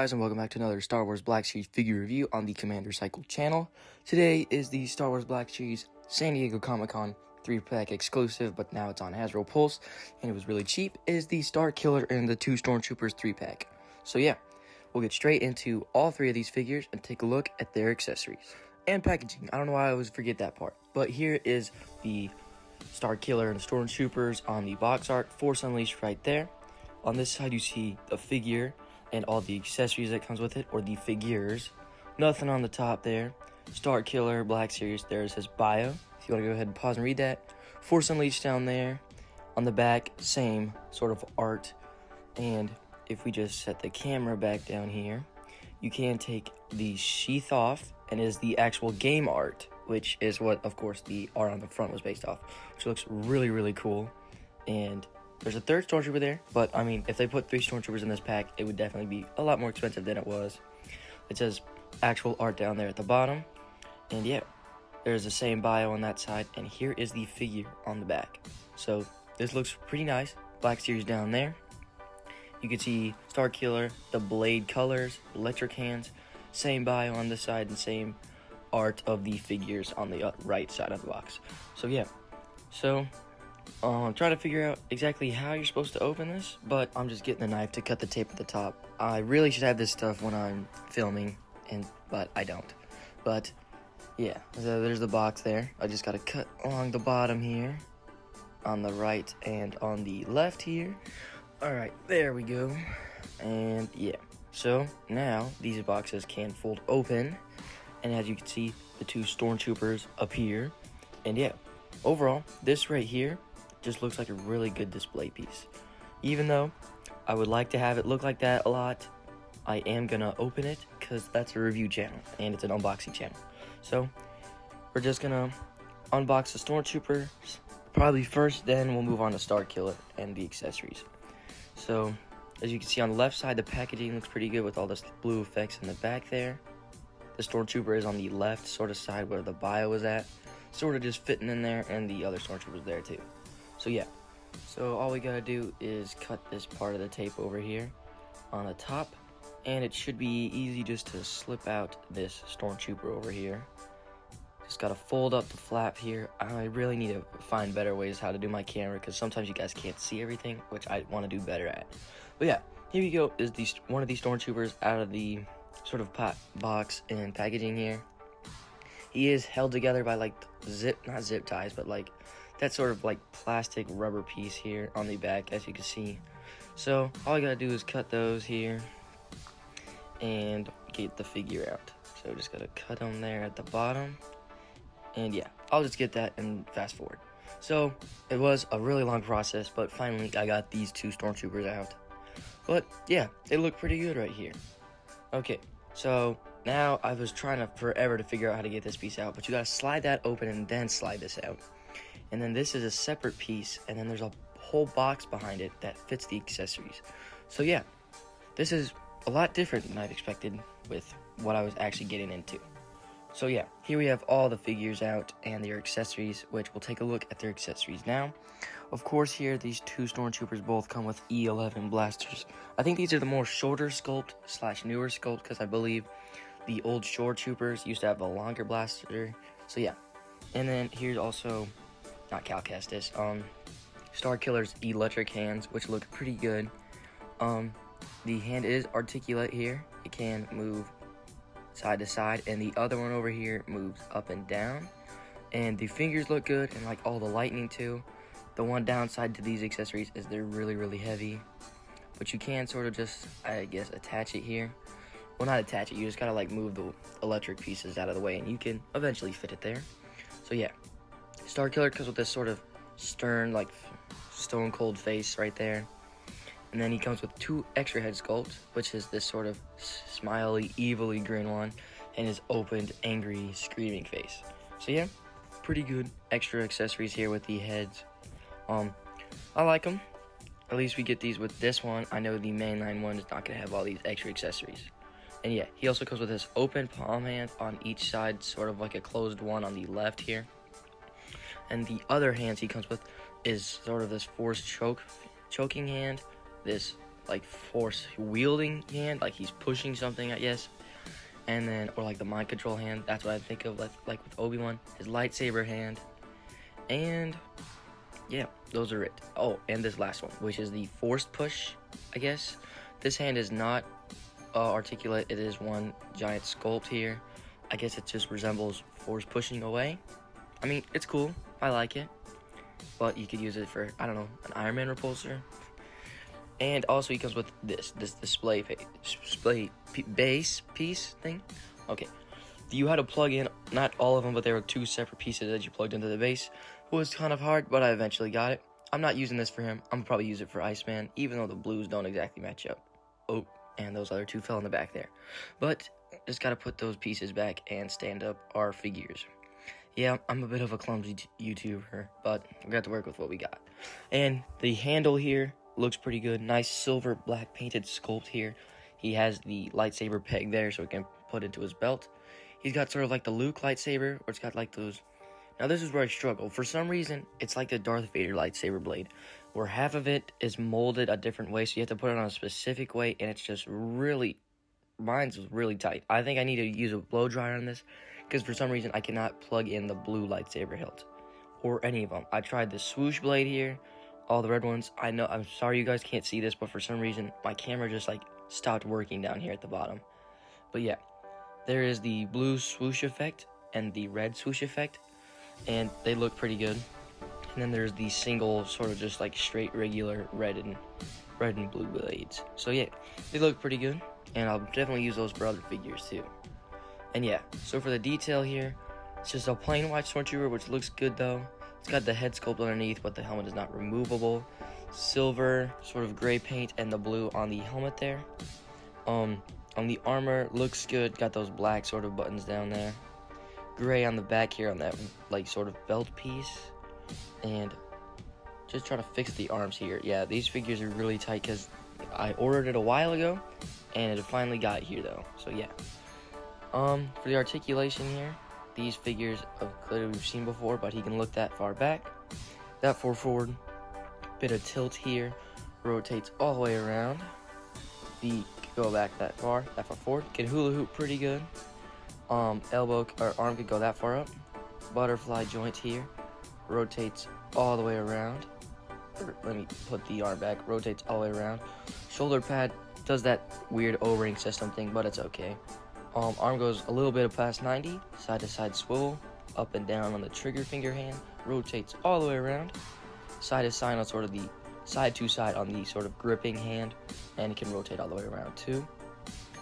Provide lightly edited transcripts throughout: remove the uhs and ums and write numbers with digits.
guys, and welcome back to another Star Wars Black Series figure review on the Commander Cycle channel. Today is the Star Wars Black Series San Diego Comic-Con 3-pack exclusive, but now it's on Hasbro Pulse, and it was really cheap, is the Starkiller and the 2 Stormtroopers 3-pack. So yeah, we'll get straight into all 3 of these figures and take a look at their accessories. And packaging, I don't know why I always forget that part, but here is the Starkiller and the Stormtroopers on the box art, Force Unleashed right there. On this side you see the figure and all the accessories that comes with it, or the figures. Nothing on the top there. Starkiller, Black Series, there's his bio. If you want to go ahead and pause and read that. Force Unleashed down there. On the back, same sort of art. And if we just set the camera back down here, you can take the sheath off, and it is the actual game art, which is what, of course, the art on the front was based off, which looks really, really cool. And there's a 3rd Stormtrooper there, but I mean, if they put 3 Stormtroopers in this pack, it would definitely be a lot more expensive than it was. It says actual art down there at the bottom, and yeah, there's the same bio on that side, and here is the figure on the back. So this looks pretty nice. Black Series down there. You can see Starkiller, the blade colors, electric hands, same bio on this side, and same art of the figures on the right side of the box. So yeah, I'm trying to figure out exactly how you're supposed to open this, but I'm just getting the knife to cut the tape at the top. I really should have this stuff when I'm filming, but I don't. But yeah, so there's the box there. I just gotta cut along the bottom here, on the right and on the left here. Alright, there we go. And yeah, so now these boxes can fold open, and as you can see, the 2 Stormtroopers appear. And yeah, overall, this right here just looks like a really good display piece. Even though I would like to have it look like that a lot, I am gonna open it because that's a review channel and it's an unboxing channel. So we're just gonna unbox the Stormtroopers probably first, then we'll move on to Starkiller and the accessories. So as you can see on the left side, the packaging looks pretty good with all this blue effects in the back there. The Stormtrooper is on the left sort of side where the bio is at, sort of just fitting in there, and the other Stormtrooper's there too. So yeah, so all we gotta do is cut this part of the tape over here on the top, and it should be easy just to slip out this Stormtrooper over here. Just gotta fold up the flap here. I really need to find better ways how to do my camera, because sometimes you guys can't see everything, which I want to do better at. But yeah, here we go, is one of these Stormtroopers out of the sort of box and packaging here. He is held together by like not zip ties, but like that sort of like plastic rubber piece here on the back, as you can see. So all I gotta do is cut those here and get the figure out. So just gotta cut them there at the bottom, and yeah, I'll just get that and fast forward. So it was a really long process, but finally I got these 2 Stormtroopers out. But yeah, they look pretty good right here. Okay, so now I was trying to forever to figure out how to get this piece out, but you gotta slide that open and then slide this out. And then this is a separate piece, and then there's a whole box behind it that fits the accessories. So yeah, this is a lot different than I've expected with what I was actually getting into. So yeah, here we have all the figures out and their accessories, which we'll take a look at their accessories now. Of course, here these 2 Stormtroopers both come with E11 blasters. I think these are the more shorter sculpt / newer sculpt, because I believe the old Shore Troopers used to have a longer blaster. So yeah, and then here's also, not Cal Kestis, Starkiller's electric hands, which look pretty good. The hand is articulate here. It can move side to side, and the other one over here moves up and down. And the fingers look good, and like all the lightning too. The one downside to these accessories is they're really, really heavy. But you can sort of just, I guess, attach it here. Well, not attach it, you just gotta like move the electric pieces out of the way, and you can eventually fit it there. So yeah, Starkiller comes with this sort of stern, like stone cold face right there. And then he comes with 2 extra head sculpts, which is this sort of smiley, evilly grin one, and his opened, angry, screaming face. So yeah, pretty good extra accessories here with the heads. I like them. At least we get these with this one. I know the mainline one is not going to have all these extra accessories. And yeah, he also comes with this open palm hand on each side, sort of like a closed one on the left here. And the other hands he comes with is sort of this force choking hand, this like force wielding hand, like he's pushing something, I guess. And then, or like the mind control hand. That's what I think of, like with Obi-Wan, his lightsaber hand. And yeah, those are it. Oh, and this last one, which is the forced push, I guess. This hand is not articulate. It is one giant sculpt here. I guess it just resembles force pushing away. I mean, it's cool. I like it. But you could use it for, I don't know, an Iron Man repulsor. And also he comes with this base piece thing. Okay. You had to plug in, not all of them, but there were 2 separate pieces that you plugged into the base. It was kind of hard, but I eventually got it. I'm not using this for him. I'm gonna probably use it for Iceman, even though the blues don't exactly match up. Oh, and those other 2 fell in the back there. But just gotta put those pieces back and stand up our figures. Yeah, I'm a bit of a clumsy YouTuber, but we got to work with what we got. And the handle here looks pretty good. Nice silver black painted sculpt here. He has the lightsaber peg there so he can put into his belt. He's got sort of like the Luke lightsaber, where it's got like those. Now this is where I struggle. For some reason, it's like the Darth Vader lightsaber blade, where half of it is molded a different way, so you have to put it on a specific way, and it's just really, mine's really tight. I think I need to use a blow dryer on this, because for some reason I cannot plug in the blue lightsaber hilt, or any of them. I tried the swoosh blade here, all the red ones. I know, I'm sorry you guys can't see this, but for some reason my camera just like stopped working down here at the bottom. But yeah, there is the blue swoosh effect and the red swoosh effect, and they look pretty good. And then there's the single sort of just like straight regular red and blue blades. So yeah, they look pretty good, and I'll definitely use those for other figures too. And yeah, so for the detail here, it's just a plain white stormtrooper, which looks good though. It's got the head sculpt underneath, but the helmet is not removable. Silver sort of gray paint and the blue on the helmet there. On the armor, looks good. Got those black sort of buttons down there. Gray on the back here on that like sort of belt piece. And just trying to fix the arms here. Yeah, these figures are really tight because I ordered it a while ago and it finally got here though. So yeah. For the articulation here, these figures clearly we've seen before, but he can look that far back, that far forward. Bit of tilt here, rotates all the way around. The go back that far forward. Can hula hoop pretty good. Elbow or arm could go that far up. Butterfly joint here, rotates all the way around. Let me put the arm back. Rotates all the way around. Shoulder pad does that weird O-ring system thing, but it's okay. Arm goes a little bit past 90. Side to side swivel, up and down on the trigger finger hand. Rotates all the way around. Side to side on sort of the side to side on the sort of gripping hand, and it can rotate all the way around too.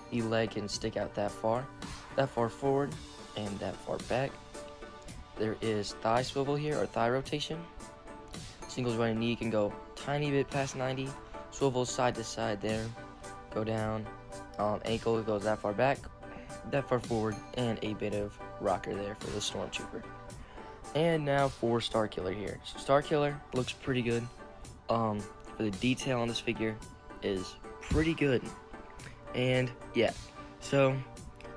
The leg can stick out that far forward, and that far back. There is thigh swivel here, or thigh rotation. Single jointed knee can go tiny bit past 90. Swivel side to side there, go down. Ankle goes that far back, that far forward, and a bit of rocker there for the stormtrooper. And now for Starkiller here. So Starkiller looks pretty good. For the detail on this figure is pretty good. And yeah, so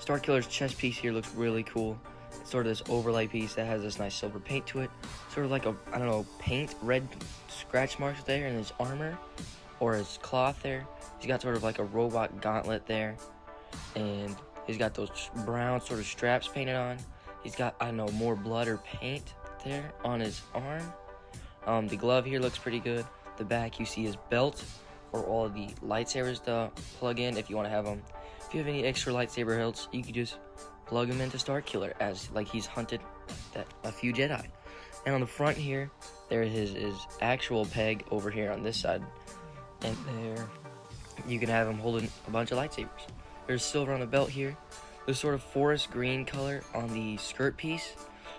Starkiller's chest piece here looks really cool. It's sort of this overlay piece that has this nice silver paint to it. Sort of like a, I don't know, paint, red scratch marks there in his armor, or his cloth there. He's got sort of like a robot gauntlet there. And he's got those brown sort of straps painted on. He's got, I don't know, more blood or paint there on his arm. The glove here looks pretty good. The back, you see his belt for all of the lightsabers to plug in if you want to have them. If you have any extra lightsaber hilts, you can just plug them into Starkiller as like he's hunted a few Jedi. And on the front here, there is his actual peg over here on this side. And there, you can have him holding a bunch of lightsabers. There's silver on the belt here. The sort of forest green color on the skirt piece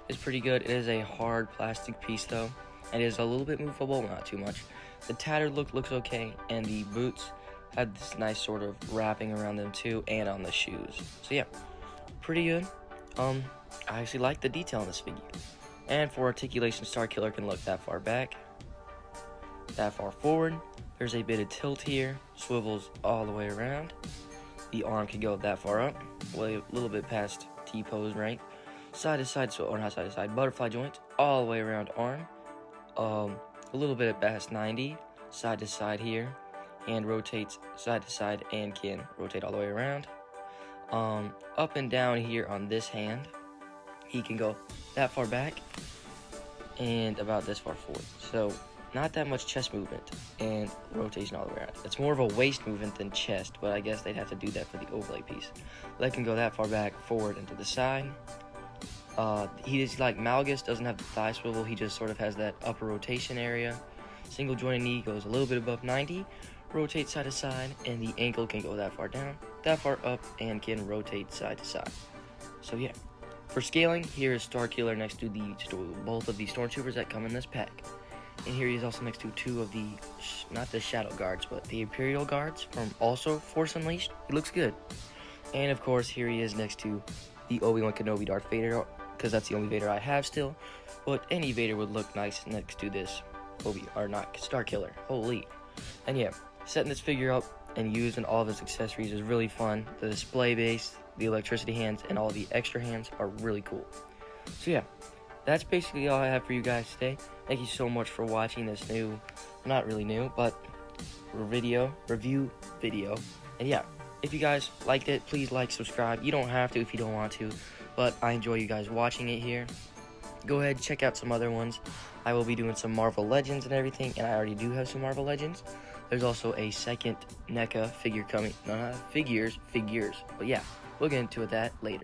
is pretty good. It is a hard plastic piece though, and it is a little bit movable, not too much. The tattered look looks okay, and the boots had this nice sort of wrapping around them too, and on the shoes. So yeah, pretty good. I actually like the detail on this figure. And for articulation, Starkiller can look that far back, that far forward. There's a bit of tilt here, swivels all the way around. The arm can go that far up, way a little bit past T-pose, right? Side to side, or not side to side, butterfly joint, all the way around arm. A little bit past 90, side to side here. and rotates side to side and can rotate all the way around. Up and down here on this hand, he can go that far back and about this far forward. So not that much chest movement and rotation all the way around. It's more of a waist movement than chest, but I guess they'd have to do that for the overlay piece. Leg can go that far back, forward, and to the side. He is like Malgus, doesn't have the thigh swivel, he just sort of has that upper rotation area. Single jointed knee goes a little bit above 90, rotates side to side, and the ankle can go that far down, that far up, and can rotate side to side. So yeah, for scaling, here is Starkiller next to both of the stormtroopers that come in this pack. And here he is also next to two of the, not the Shadow Guards, but the Imperial Guards from also Force Unleashed. He looks good. And of course, here he is next to the Obi-Wan Kenobi Darth Vader, because that's the only Vader I have still. But any Vader would look nice next to this Starkiller. Holy. And yeah, setting this figure up and using all of his accessories is really fun. The display base, the electricity hands, and all the extra hands are really cool. So yeah, that's basically all I have for you guys today. Thank you so much for watching this new, not really new, but review video. And yeah, if you guys liked it, please like, subscribe. You don't have to if you don't want to, but I enjoy you guys watching it here. Go ahead, check out some other ones. I will be doing some Marvel Legends and everything, and I already do have some Marvel Legends. There's also a second NECA figure coming. No, not figures. But yeah, we'll get into that later.